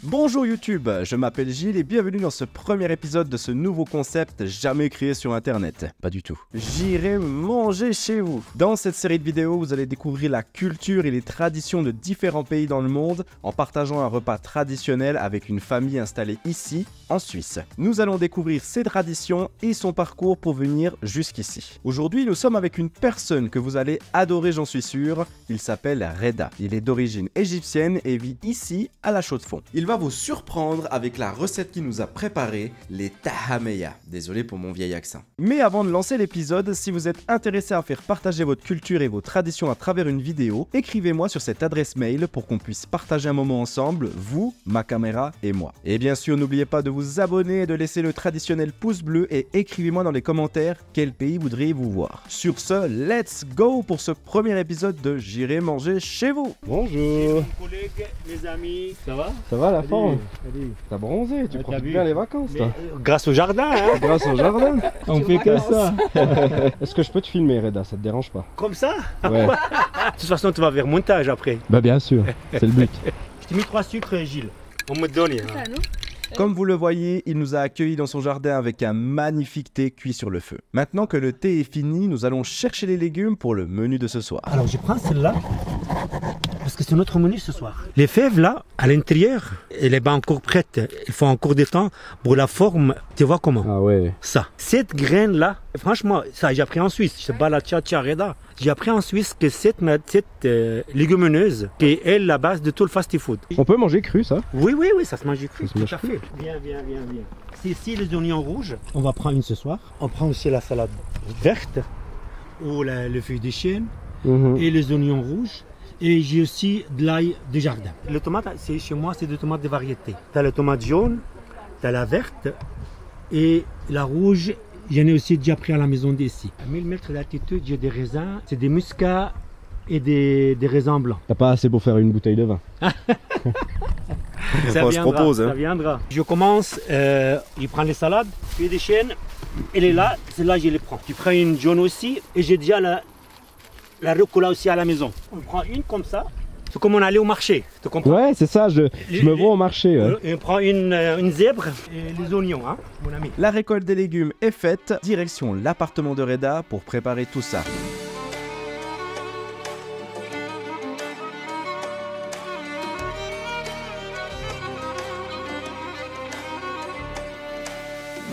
Bonjour YouTube, je m'appelle Gilles et bienvenue dans ce premier épisode de ce nouveau concept jamais créé sur internet. Pas du tout. J'irai manger chez vous. Dans cette série de vidéos, vous allez découvrir la culture et les traditions de différents pays dans le monde en partageant un repas traditionnel avec une famille installée ici, en Suisse. Nous allons découvrir ses traditions et son parcours pour venir jusqu'ici. Aujourd'hui, nous sommes avec une personne que vous allez adorer, j'en suis sûr. Il s'appelle Reda. Il est d'origine égyptienne et vit ici à la Chaux-de-Fonds. Il va vous surprendre avec la recette qu'il nous a préparée, les tahameya. Désolé pour mon vieil accent. Mais avant de lancer l'épisode, si vous êtes intéressé à faire partager votre culture et vos traditions à travers une vidéo, écrivez-moi sur cette adresse mail pour qu'on puisse partager un moment ensemble, vous, ma caméra et moi. Et bien sûr, n'oubliez pas de vous abonner et de laisser le traditionnel pouce bleu et écrivez-moi dans les commentaires quel pays voudriez-vous voir. Sur ce, let's go pour ce premier épisode de J'irai manger chez vous. Bonjour. Mon collègue, mes amis, ça va? Ça va la forme? Salut. T'as bronzé, tu T'as profites vu? bien les vacances toi. Grâce au jardin, hein? Grâce au jardin. On fait que ça. Est-ce que je peux te filmer Reda, ça te dérange pas? Comme ça? Ouais. De toute façon, tu vas vers montage après. Bah bien sûr, c'est le but. Je t'ai mis 3 sucres, Gilles. On me donne. Hein. Comme vous le voyez, il nous a accueillis dans son jardin avec un magnifique thé cuit sur le feu. Maintenant que le thé est fini, nous allons chercher les légumes pour le menu de ce soir. Alors, je prends celle-là. Parce que c'est notre menu ce soir. Les fèves là, à l'intérieur, elle est pas encore prête. Il faut encore du temps pour la forme. Tu vois comment? Ah ouais. Ça. Cette graine là, franchement, ça j'ai appris en Suisse. Je sais pas la tcha Reda. J'ai appris en Suisse que cette légumineuse, qui est elle la base de tout le fast-food. On peut manger cru ça? Oui, ça se mange cru. Ça se mange Tout à fait. Viens. C'est ici les oignons rouges. On va prendre une ce soir. On prend aussi la salade verte ou le feuille de chêne et les oignons rouges. Et j'ai aussi de l'ail de jardin. Les tomates, chez moi, c'est des tomates de variété. Tu as la tomate jaune, tu as la verte et la rouge. J'en ai aussi déjà pris à la maison d'ici. À 1000 mètres d'altitude, j'ai des raisins. C'est des muscats et des raisins blancs. T'as pas assez pour faire une bouteille de vin. On se propose, hein. Ça viendra. Je commence, je prends les salades, puis des chênes. Elle est là, celle-là, je les prends. Tu prends une jaune aussi et j'ai déjà la rucola aussi à la maison. On prend une comme ça. C'est comme on allait au marché, tu comprends? Ouais, c'est ça, je me vois au marché. Ouais. Et on prend une zèbre et les oignons, hein, mon ami. La récolte des légumes est faite, direction l'appartement de Reda pour préparer tout ça.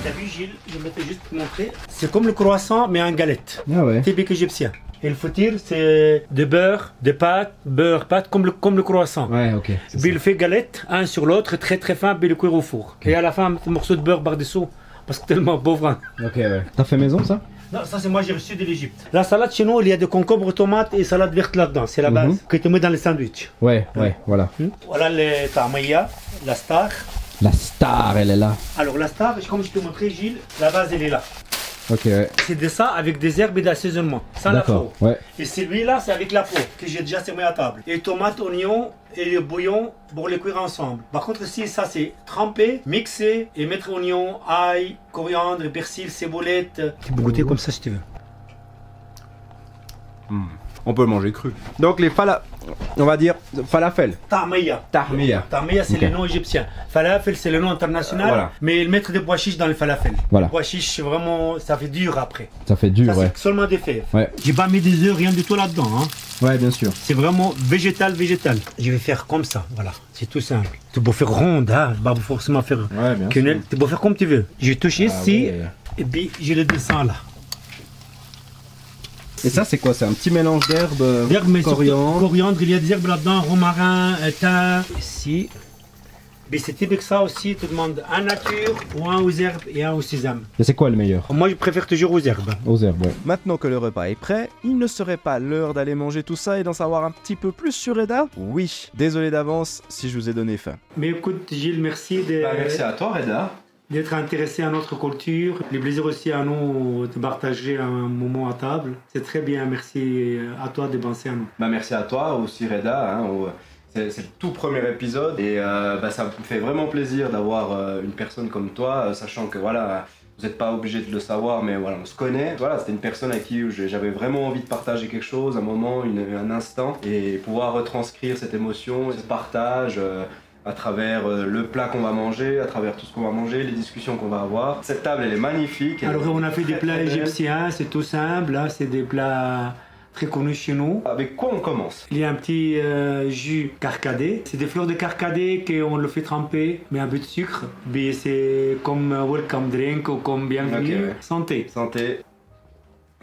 T'as vu Gilles, je vais te juste montrer. C'est comme le croissant mais en galette. Ah ouais. Typique égyptien. Et le foutir, c'est de beurre, de pâte, beurre, pâte, comme le croissant. Ouais, ok. Puis il fait galette, un sur l'autre, très très fin, puis le cuire au four. Et à la fin, un petit morceau de beurre par-dessous, parce que tellement pauvre. Hein. Ok, ouais. T'as fait maison ça? Non, ça c'est moi j'ai reçu de l'Égypte. La salade chez nous, il y a de concombre, tomates et salade verte là-dedans. C'est la base que tu mets dans les sandwichs. Ouais, voilà. Voilà les tameya, la star. La star, elle est là. Alors la star, comme je te montrais Gilles, la base elle est là. Ok, ouais. C'est de ça avec des herbes et d'assaisonnement, sans la peau. D'accord, ouais. Et celui-là, c'est avec la peau, que j'ai déjà servi à table. Et tomates, oignons et le bouillon pour les cuire ensemble. Par contre, ici, ça c'est tremper, mixer et mettre oignons, ail, coriandre, persil, ciboulette. Tu peux goûter comme ça si tu veux. On peut le manger cru. Donc les on va dire falafel. Tameya. Tameya. Tameya, c'est Ok. le nom égyptien. Falafel, c'est le nom international. Voilà. Mais ils mettent des pois chiches dans le falafel. Voilà. Les pois chiches, vraiment, ça fait dur après. Ça fait dur, Ça, ouais. c'est seulement des fèves. Ouais. J'ai pas mis des œufs, rien du tout là-dedans. Hein. Ouais, bien sûr. C'est vraiment végétal. Je vais faire comme ça, voilà. C'est tout simple. Tu peux faire ronde, hein. Pas forcément faire Ouais, bien quenelle. Tu peux faire comme tu veux. Je touche ici ouais. et puis je le descends là. Et ça, c'est quoi? C'est un petit mélange d'herbes, D'herbes, mais surtout coriandre. coriandre, il y a des herbes là-dedans, romarin, thym. Ici. Mais c'est typique ça aussi, tu demandes un nature ou un aux herbes et un au sésame. Et c'est quoi le meilleur? Moi je préfère toujours aux herbes. Aux herbes, ouais. Maintenant que le repas est prêt, il ne serait pas l'heure d'aller manger tout ça et d'en savoir un petit peu plus sur Reda? Oui, désolé d'avance si je vous ai donné faim. Mais écoute Gilles, merci à toi Reda. d'être intéressé à notre culture. Le plaisir aussi à nous de partager un moment à table. C'est très bien, merci à toi de penser à nous. Merci à toi aussi Reda. C'est le tout premier épisode et ça me fait vraiment plaisir d'avoir une personne comme toi, sachant que voilà, vous n'êtes pas obligé de le savoir, mais voilà, on se connaît. Voilà, c'était une personne avec qui j'avais vraiment envie de partager quelque chose, un moment, un instant, et pouvoir retranscrire cette émotion, ce partage. à travers le plat qu'on va manger, à travers tout ce qu'on va manger, les discussions qu'on va avoir. Cette table, elle est magnifique. Alors on a fait des plats égyptiens, c'est tout simple, hein, c'est des plats très connus chez nous. Avec quoi on commence? Il y a un petit jus carcadé. C'est des fleurs de carcadé qu'on le fait tremper, mais un peu de sucre. Mais c'est comme welcome drink ou comme bienvenue. Okay, ouais. Santé. Santé.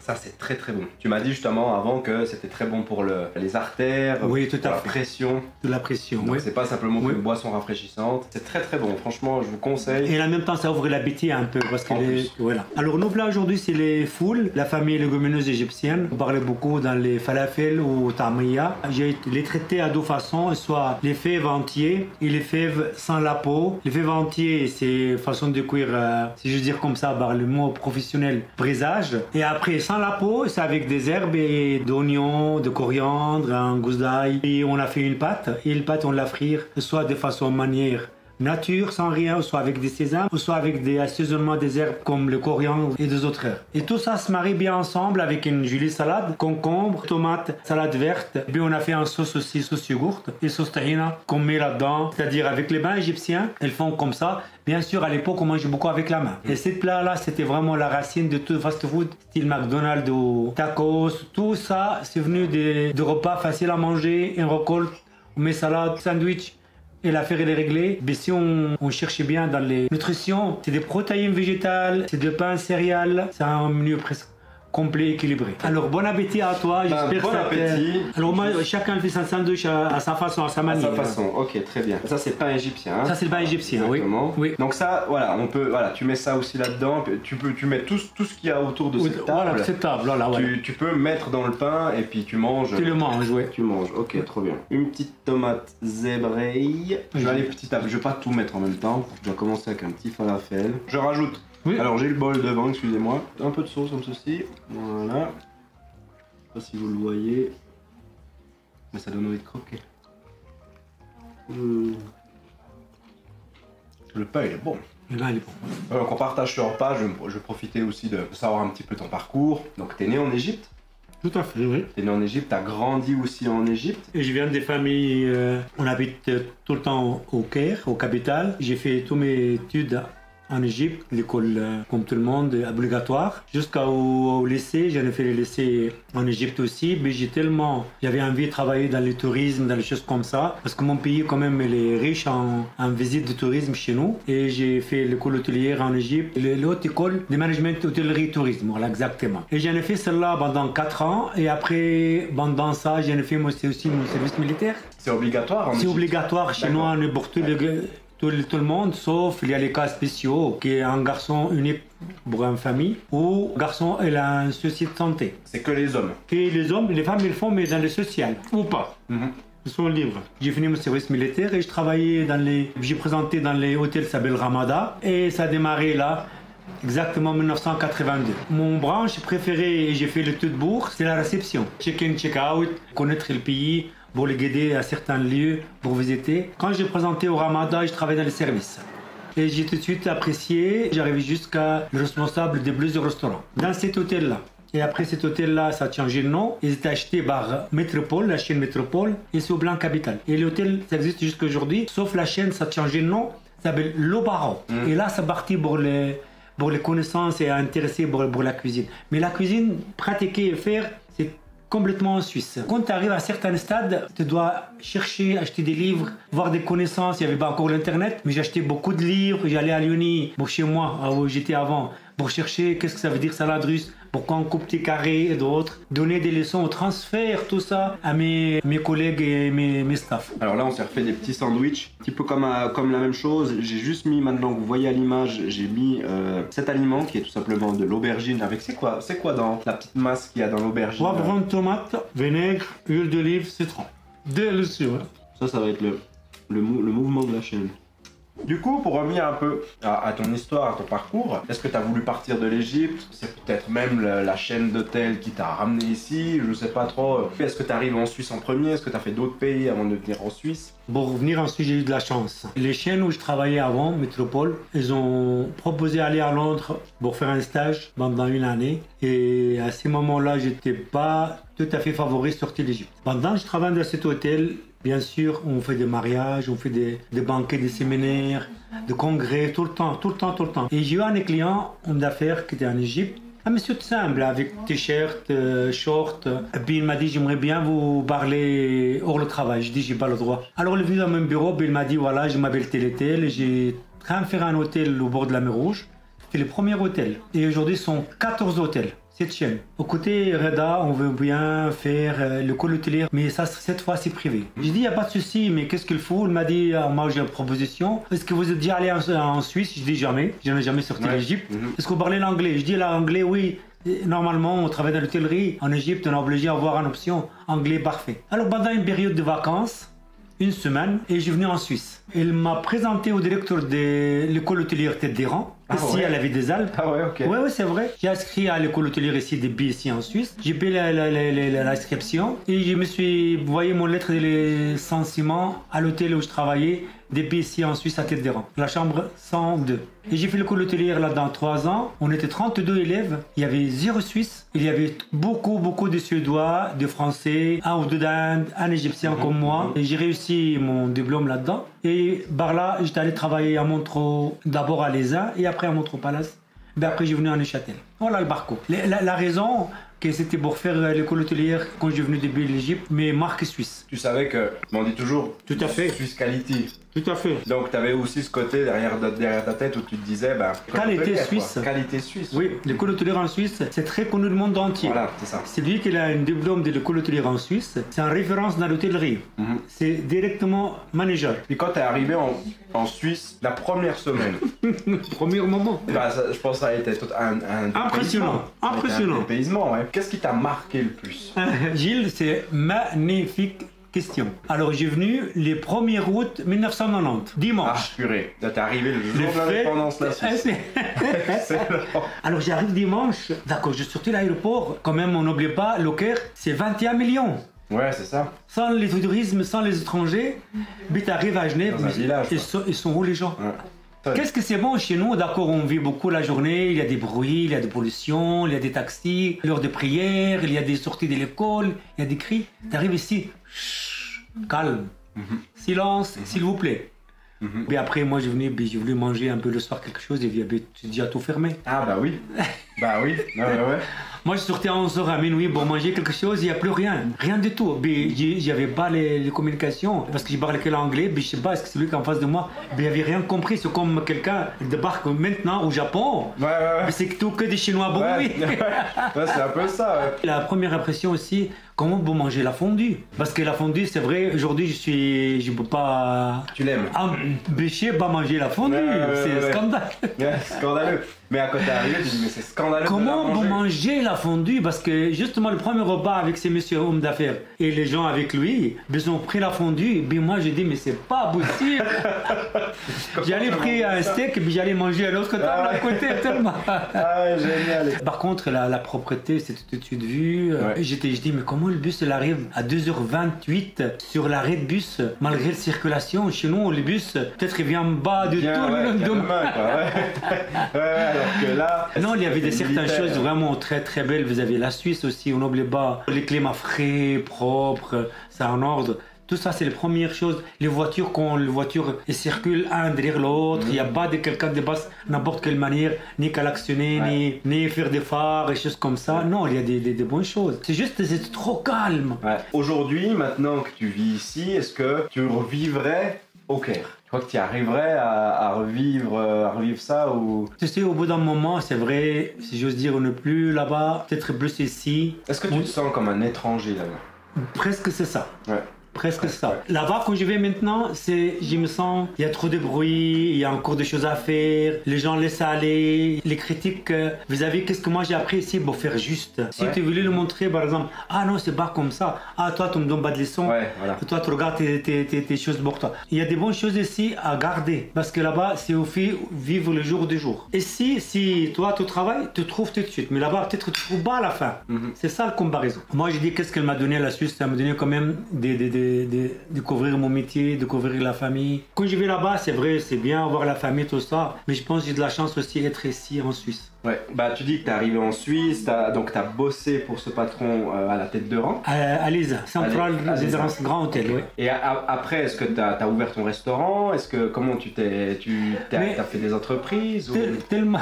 Ça, c'est très très bon. Tu m'as dit justement avant que c'était très bon pour les artères, oui, tout à la fait. pression. De la pression, Donc oui. c'est pas simplement une boisson rafraîchissante. C'est très très bon. Franchement, je vous conseille. Et en même temps, ça ouvre l'appétit un peu. Parce que voilà. Alors, nos plats aujourd'hui, c'est les foules, la famille légumineuse égyptienne. On parlait beaucoup dans les falafel ou tamia. J'ai les traités à deux façons, soit les fèves entiers et les fèves sans la peau. Les fèves entiers, c'est façon de cuire, si je veux dire comme ça, par le mot professionnel, braisage. Et après, sans la peau, c'est avec des herbes et d'oignons, de coriandre, un gousse d'ail. Et on a fait une pâte. Et la pâte, on la frire, soit de façon manière nature, sans rien, soit avec des sésames, ou soit avec des assaisonnements des herbes comme le coriandre et des autres herbes. Et tout ça se marie bien ensemble avec une jolie salade, concombre, tomate, salade verte. Et puis on a fait un sauce aussi, sauce yogourt et sauce tahina qu'on met là-dedans. C'est-à-dire avec les bains égyptiens, elles font comme ça. Bien sûr, à l'époque, on mangeait beaucoup avec la main. Et ces plats-là, c'était vraiment la racine de tout fast-food, style McDonald's ou tacos. Tout ça, c'est venu de repas faciles à manger, une récolte, on met salade, sandwich. Et l'affaire elle est réglée. Mais si on cherche bien dans les nutritions, c'est des protéines végétales, c'est de pain céréales, c'est un menu presque complet, équilibré. Alors bon appétit à toi, j'espère bon que ça appétit. Alors moi, chacun fait son sandwich à sa façon, à sa manière. À sa façon, ok, très bien. Ça c'est pain égyptien. Hein. Ça c'est le pain égyptien, exactement. Oui. Donc ça, voilà, on peut, voilà, tu mets ça aussi là-dedans. Tu mets tout ce qu'il y a autour de cette table. Voilà, cette table, voilà. Tu peux mettre dans le pain et puis tu manges. Tu le manges, oui. Tu manges, ok, trop bien. Une petite tomate zébrée. Je vais aller petit à petit, je vais pas tout mettre en même temps. Je dois commencer avec un petit falafel. Je rajoute. Oui. Alors j'ai le bol devant, excusez-moi. Un peu de sauce comme ceci. Voilà. Je sais pas si vous le voyez. Mais ça donne envie de croquer. Le pain il est bon. Le pain il est bon. Donc on partage ce repas, je vais profiter aussi de savoir un petit peu ton parcours. Donc t'es né en Égypte? Tout à fait, oui. T'es né en Égypte, t'as grandi aussi en Égypte? Et je viens des familles, on habite tout le temps au Caire, au capital. J'ai fait toutes mes études en Égypte, l'école comme tout le monde, obligatoire. Jusqu'au lycée, j'en ai fait le lycée en Égypte aussi, mais j'avais envie de travailler dans le tourisme, dans les choses comme ça, parce que mon pays quand même il est riche en visite de tourisme chez nous. Et j'ai fait l'école hôtelière en Égypte, l'autre école de management hôtellerie tourisme, voilà exactement. Et j'en ai fait cela pendant 4 ans, et après, pendant ça, j'en ai fait moi aussi mon service militaire. C'est obligatoire en Égypte? C'est obligatoire chez nous, on est pour tout le monde, sauf il y a les cas spéciaux, qui est un garçon unique pour une famille, ou garçon il a un souci de santé. C'est que les hommes? Et les hommes, les femmes, ils le font, mais dans le social, ou pas. Ils sont libres. J'ai fini mon service militaire et je travaillais j'ai présenté dans les hôtels qui s'appellent Ramada, et ça a démarré là, exactement en 1982. Mon branche préférée, et j'ai fait le tout de bourg, c'est la réception. Check-in, check-out, connaître le pays, pour les guider à certains lieux pour visiter. Quand j'ai présenté au Ramada, je travaillais dans les services. Et j'ai tout de suite apprécié, j'arrivais jusqu'à le responsable de plusieurs restaurants. Dans cet hôtel-là. Et après cet hôtel-là, ça a changé de nom. Ils étaient achetés par Métropole, la chaîne Métropole, et c'est au Blanc Capital. Et l'hôtel, ça existe jusqu'à aujourd'hui, sauf la chaîne, ça a changé de nom, ça s'appelle L'Obaro. Et là, c'est parti pour les connaissances et intéressés pour la cuisine. Mais la cuisine, pratiquer et faire, c'est complètement en Suisse. Quand tu arrives à certains stades, tu dois chercher, acheter des livres, voir des connaissances. Il n'y avait pas encore l'internet, mais j'ai acheté beaucoup de livres. J'allais à Lyoni, pour chez moi, où j'étais avant, pour chercher qu'est-ce que ça veut dire salade russe, pourquoi on coupe des carrés et d'autres. Donner des leçons, transfert tout ça à mes collègues et mes staffs. Alors là, on s'est refait des petits sandwichs, un petit peu comme la même chose. J'ai juste mis, maintenant que vous voyez à l'image, j'ai mis cet aliment qui est tout simplement de l'aubergine. Avec c'est quoi dans la petite masse qu'il y a dans l'aubergine? Poivron, tomate, vinaigre, huile d'olive, citron. Délicieux. Ça va être le mouvement de la chaîne. Du coup, pour revenir un peu à ton histoire, à ton parcours, est-ce que tu as voulu partir de l'Égypte? C'est peut-être même la chaîne d'hôtels qui t'a ramené ici, je sais pas trop. Est-ce que tu arrives en Suisse en premier? Est-ce que tu as fait d'autres pays avant de venir en Suisse? Pour revenir en Suisse, j'ai eu de la chance. Les chaînes où je travaillais avant, Métropole, ils ont proposé d'aller à Londres pour faire un stage pendant 1 année. Et à ces moments-là, j'étais pas tout à fait favori de sortir d'Égypte. Pendant que je travaillais dans cet hôtel, Bien sûr, on fait des mariages, on fait des banquets, des séminaires, des congrès, tout le temps. Et j'ai eu un client, homme d'affaires, qui était en Égypte. Un monsieur tout simple, avec t-shirt, short. Et puis il m'a dit, j'aimerais bien vous parler hors le travail. Je dis, j'ai pas le droit. Alors il est venu dans mon bureau, puis il m'a dit, voilà, je m'appelle tel et tel, j'ai train de faire un hôtel au bord de la mer Rouge. C'était le premier hôtel. Et aujourd'hui, ce sont 14 hôtels. Cette chaîne. Au côté Reda, on veut bien faire l'école hôtelière, mais ça, cette fois, c'est privé. J'ai dit, il n'y a pas de souci, mais qu'est-ce qu'il faut? Il m'a dit, moi, j'ai une proposition. Est-ce que vous êtes déjà allé en Suisse? Je dis, jamais. Je n'ai jamais sorti l'Égypte. Est-ce que vous parlez l'anglais? Je dis, l'anglais, oui. Normalement, on travaille dans l'hôtellerie. En Égypte, on est obligé d'avoir une option anglais parfait. Alors, pendant une période de vacances, une semaine, et je suis venu en Suisse. Il m'a présenté au directeur de l'école hôtelière Tête d'Iran, ici à la ville des Alpes. Ah ouais, ok. Ouais, c'est vrai. J'ai inscrit à l'école hôtelière ici des BSc en Suisse. J'ai payé l'inscription et je me suis envoyé mon lettre de licenciement à l'hôtel où je travaillais, des BSc en Suisse à Tête d'Iran, la chambre 102. Et j'ai fait l'école hôtelière là-dedans 3 ans. On était 32 élèves. Il y avait 0 Suisse. Il y avait beaucoup de Suédois, de Français, un ou deux d'Inde, un Égyptien comme moi. Et j'ai réussi mon diplôme là-dedans. Et par là, j'étais allé travailler à Montreux, d'abord à l'ESA et après à Montreux Palace. Mais après, j'ai venu à Neuchâtel. Voilà le parcours. La raison, que c'était pour faire l'école hôtelière quand je suis venu de Belgique, mais marque suisse. Tu savais que, on dit toujours, Tout à fait. Suisse quality. Tout à fait. Donc tu avais aussi ce côté derrière ta tête où tu te disais, bah, qualité suisse. Qualité suisse. Oui, l'école hôtelière en Suisse, c'est très connu du monde entier. Voilà, c'est ça. C'est lui qui a un diplôme de l'école hôtelière en Suisse. C'est en référence dans l'hôtellerie. C'est directement manager. Et quand tu es arrivé en Suisse, la première semaine, Premier moment. bah, je pense que ça a été un Impressionnant. Impressionnant. Un dépaysement, ouais. Qu'est-ce qui t'a marqué le plus? Gilles, c'est magnifique question. Alors, j'ai venu le 1er août 1990, dimanche. Ah, purée. T'es arrivé le jour de l'indépendance de la Suisse. Alors, j'arrive dimanche. D'accord, je suis sorti de l'aéroport. Quand même, on n'oublie pas, le Caire, c'est 21 millions. Ouais, c'est ça. Sans les tourismes, sans les étrangers. Mais tu arrives à Genève, Dans un village, ils sont où les gens? Ouais. Qu'est-ce que c'est bon chez nous? D'accord, on vit beaucoup la journée, il y a des bruits, il y a des pollutions, il y a des taxis, l'heure de prière, il y a des sorties de l'école, il y a des cris. Tu arrives ici, chut, calme, silence, s'il vous plaît. Mais après, moi, j'ai voulu manger un peu le soir quelque chose, et il y avait déjà tout fermé. Ah, bah oui. Bah oui. Ouais. Moi, je sortais à 11h à minuit pour manger quelque chose, il n'y a plus rien. Rien du tout. J'avais pas les communications, parce que je parlais que l'anglais, mais je sais pas, est-ce que c'est lui qui est en face de moi, mais il n'avait rien compris. C'est comme quelqu'un débarque maintenant au Japon, mais c'est tout que des Chinois. Bon, oui. Ouais, c'est un peu ça, ouais. La première impression aussi, comment vous mangez la fondue? Parce que la fondue, c'est vrai, aujourd'hui, je peux pas... Tu l'aimes? Empêcher pas manger la fondue, c'est scandaleux. Ouais, scandaleux. Mais à côté arrivé, tu dis, mais c'est scandaleux. Comment vous mangez la fondue? Parce que justement, le premier repas avec ces messieurs hommes d'affaires et les gens avec lui, ils ont pris la fondue. Et puis moi, j'ai dit, mais c'est pas possible. J'allais prendre un steak et puis j'allais manger à l'autre table à côté tellement. Ah ouais, génial. Par contre, la propreté, c'était tout de suite vu. Je dis, mais comment le bus il arrive à 2h28 sur l'arrêt de bus, malgré la circulation? Chez nous, le bus, peut-être il vient en bas de tout le monde. Alors que là, non, il y avait certaines choses vraiment très très belles. Vous avez la Suisse aussi, on n'oublie pas. Les climats frais, propres, c'est en ordre. Tout ça, c'est les premières choses. Les voitures, quand les voitures circulent un derrière l'autre, il n'y a pas de quelqu'un de basse n'importe quelle manière, ni klaxonner, ni faire des phares et choses comme ça. Non, il y a des bonnes choses. C'est juste, c'est trop calme. Ouais. Aujourd'hui, maintenant que tu vis ici, est-ce que tu revivrais au Caire? Tu crois que tu arriverais à revivre ça ou... Tu sais, au bout d'un moment, c'est vrai, si j'ose dire, on n'est plus là-bas, peut-être plus ici. Est-ce que tu te sens comme un étranger là-bas? Presque c'est ça. Ouais. Presque ça. Là-bas, quand je vais maintenant, je me sens, il y a trop de bruit, il y a encore des choses à faire, les gens laissent aller, les critiques vis-à-vis qu'est-ce que moi j'ai appris ici pour faire juste. Si tu voulais le montrer, par exemple, ah non, c'est pas comme ça, ah toi, tu me donnes pas de leçons, toi, tu regardes tes choses pour toi. Il y a des bonnes choses ici à garder, parce que là-bas, c'est au fait vivre le jour de jour. Et si toi, tu travailles, tu trouves tout de suite, mais là-bas, peut-être tu trouves pas à la fin. C'est ça le comparaison. Moi, j'ai dit, qu'est-ce qu'elle m'a donné la Suisse? Ça m'a donné quand même découvrir mon métier, découvrir la famille. Quand je vais là-bas, c'est vrai, c'est bien avoir la famille, tout ça, mais je pense que j'ai de la chance aussi d'être ici en Suisse. Ouais, bah tu dis que t'es arrivé en Suisse, donc t'as bossé pour ce patron à la tête de rang. À l'ESA, Central Résidence Grand Hôtel, oui. Et après, est-ce que t'as ouvert ton restaurant? Comment t'as fait des entreprises Tellement.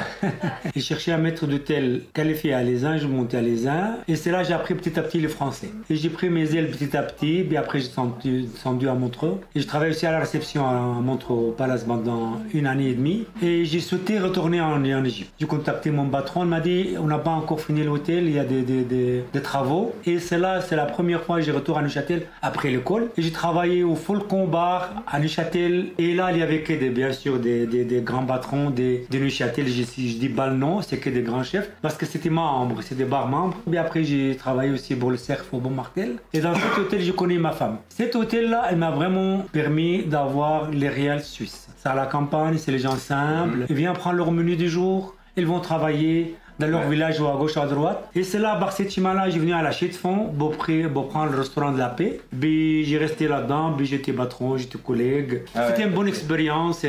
J'ai cherché un maître d'hôtel qualifié à l'ESA, je montais à l'ESA. Et c'est là que j'ai appris petit à petit le français. Et j'ai pris mes ailes petit à petit, puis après j'ai descendu à Montreux. Et je travaille aussi à la réception à Montreux Palace pendant 1 année et demie. Et j'ai souhaité retourner en Égypte. J'ai contacté mon patron, il m'a dit on n'a pas encore fini l'hôtel, il y a des travaux. Et c'est la première fois que je retourne à Neuchâtel après l'école. Et j'ai travaillé au Falcon Bar à Neuchâtel. Et là, il y avait que bien sûr des grands patrons de Neuchâtel. Je dis pas le nom, c'est que des grands chefs parce que c'était membres, c'était bar membres. Et après, j'ai travaillé aussi pour le Cerf au Bon Martel. Et dans cet hôtel, je connais ma femme. Cet hôtel-là, elle m'a vraiment permis d'avoir les réals suisses. C'est à la campagne, c'est les gens simples. Ils viennent prendre leur menu du jour. Ils vont travailler dans leur village ou à gauche ou à droite. Et c'est là, par cette chemin-là, j'ai venu à la chute de fond pour prendre le restaurant de la paix. Puis j'ai resté là-dedans, puis j'étais patron, j'étais collègue. C'était une bonne expérience.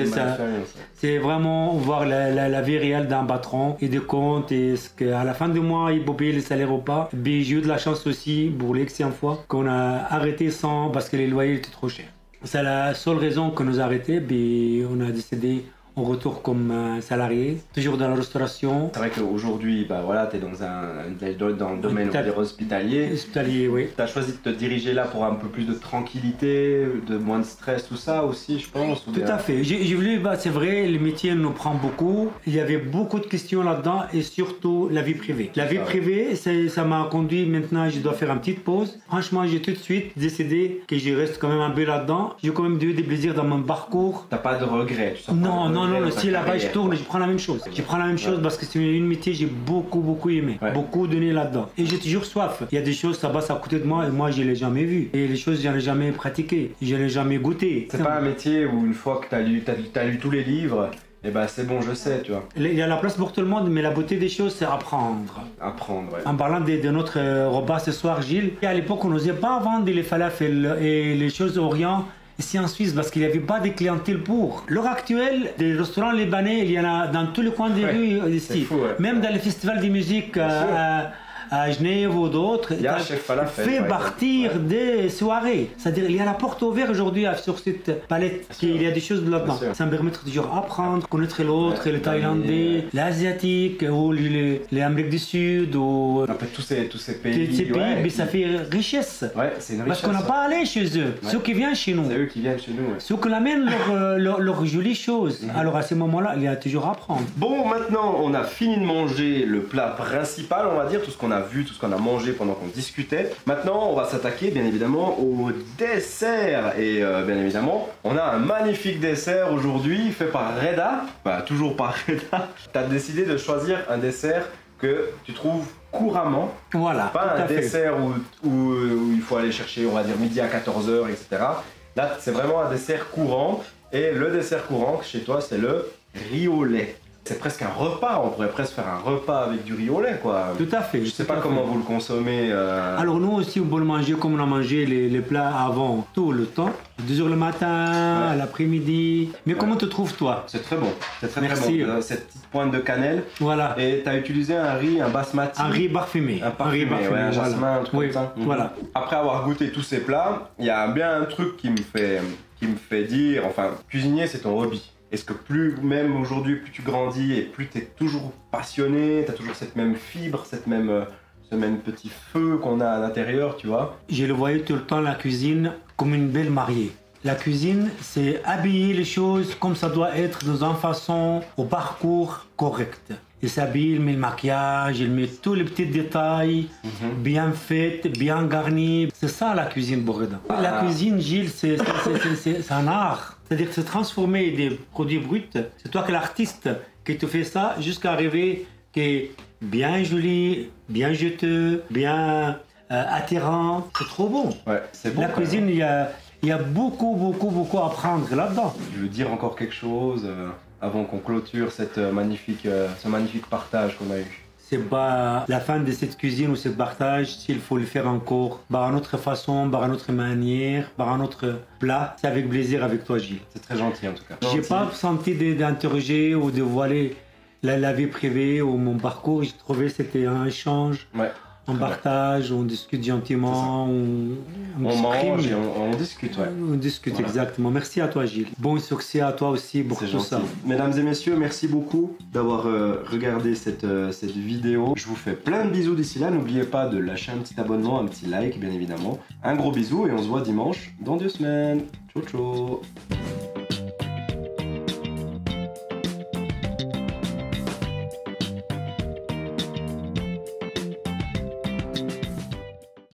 C'est vraiment voir la vie réelle d'un patron et des comptes. Et à la fin du mois, il faut payer les salaires ou pas. Puis j'ai eu de la chance aussi, pour l'ex-1e fois, qu'on a arrêté parce que les loyers étaient trop chers. C'est la seule raison que nous a arrêté, puis on a décidé. On retourne comme salarié, toujours dans la restauration. C'est vrai qu'aujourd'hui, tu es dans le domaine hospitalier. Hospitalier, oui. Tu as choisi de te diriger là pour un peu plus de tranquillité, de moins de stress, tout ça aussi, je pense. Tout à fait. J'ai voulu, c'est vrai, le métier nous prend beaucoup. Il y avait beaucoup de questions là-dedans et surtout la vie privée. La vie privée, ça m'a conduit maintenant, je dois faire une petite pause. Franchement, j'ai tout de suite décidé que je reste quand même un peu là-dedans. J'ai quand même eu des plaisirs dans mon parcours. T'as pas de regrets, tu sens Non, si là-bas je tourne, je prends la même chose. Je prends la même chose parce que c'est une métier que j'ai beaucoup aimé, beaucoup donné là-dedans. Et j'ai toujours soif. Il y a des choses là-bas à côté de moi et moi je l'ai jamais vu. Et les choses, je n'ai jamais pratiqué, je n'ai jamais goûté. C'est pas un métier où une fois que t'as lu tous les livres, et c'est bon, je sais, tu vois. Il y a la place pour tout le monde, mais la beauté des choses, c'est apprendre. Apprendre, ouais. En parlant de notre repas ce soir, Gilles, à l'époque, on n'osait pas vendre les falafels et les choses orient. Ici en Suisse, parce qu'il n'y avait pas de clientèle pour. L'heure actuelle, des restaurants libanais, il y en a dans tous les coins des rues ici. Fou, ouais. Même dans les festivals de musique à Genève ou d'autres, il y a Chef Falafel, fait partir des soirées. C'est-à-dire, il y a la porte ouverte aujourd'hui sur cette palette. Il y a des choses là-dedans. Ça me permet de toujours apprendre, connaître l'autre, le Thaïlandais, l'Asiatique, ou les Amériques du Sud, ou un peu tous ces pays. Mais ça fait richesse. Ouais, c'est une richesse. Parce qu'on n'a pas allé chez eux. Ceux qui viennent chez nous. C'est eux qui viennent chez nous. Ceux qui amènent leurs jolies choses. Alors à ce moment-là, il y a toujours à apprendre. Bon, maintenant, on a fini de manger le plat principal, on va dire, tout ce qu'on a vu, tout ce qu'on a mangé pendant qu'on discutait. Maintenant, on va s'attaquer bien évidemment au dessert. Et bien évidemment, on a un magnifique dessert aujourd'hui fait par Reda. Toujours par Reda. Tu as décidé de choisir un dessert que tu trouves couramment. Voilà. Pas un dessert où il faut aller chercher, on va dire, midi à 14h, etc. Là, c'est vraiment un dessert courant. Et le dessert courant chez toi, c'est le riz au lait. C'est presque un repas, on pourrait presque faire un repas avec du riz au lait, quoi. Tout à fait. Je sais pas comment vous le consommez. Alors nous aussi, on peut le manger comme on a mangé les plats avant, tout le temps. 2h le matin, à l'après-midi. Mais comment te trouves toi? C'est très bon. C'est très Merci. Très bon. Cette petite pointe de cannelle. Voilà. Et tu as utilisé un basmati. Un riz parfumé. Un riz parfumé, un jasmin, un truc comme ça. Voilà. Après avoir goûté tous ces plats, il y a bien un truc qui me fait dire, enfin, cuisinier, c'est ton hobby. Est-ce que même aujourd'hui, plus tu grandis et plus tu es toujours passionné, tu as toujours cette même fibre, ce même petit feu qu'on a à l'intérieur, tu vois? Je le voyais tout le temps, la cuisine, comme une belle mariée. La cuisine, c'est habiller les choses comme ça doit être dans une façon, au parcours correct. Il s'habille, il met le maquillage, il met tous les petits détails, bien fait, bien garni. C'est ça la cuisine Boreda. La cuisine, Gilles, c'est un art. C'est-à-dire se transformer des produits bruts. C'est toi qui es l'artiste qui te fait ça jusqu'à arriver qui est bien joli, bien juteux, bien attirant. C'est trop bon. Ouais, c'est bon. La cuisine, il y a beaucoup à apprendre là-dedans. Tu veux dire encore quelque chose avant qu'on clôture ce magnifique partage qu'on a eu? C'est pas la fin de cette cuisine ou ce partage, s'il faut le faire encore, par une autre façon, par une autre manière, par un autre plat. C'est avec plaisir avec toi, Gilles. C'est très gentil en tout cas. J'ai pas senti d'interroger ou de voiler la vie privée ou mon parcours, j'ai trouvé que c'était un échange. Ouais. On partage, on discute gentiment, on mange et on discute, ouais. On discute, voilà. Exactement. Merci à toi, Gilles. Bon succès à toi aussi pour tout ça. Mesdames et messieurs, merci beaucoup d'avoir regardé cette vidéo. Je vous fais plein de bisous d'ici là. N'oubliez pas de lâcher un petit abonnement, un petit like, bien évidemment. Un gros bisou et on se voit dimanche dans 2 semaines. Ciao, ciao.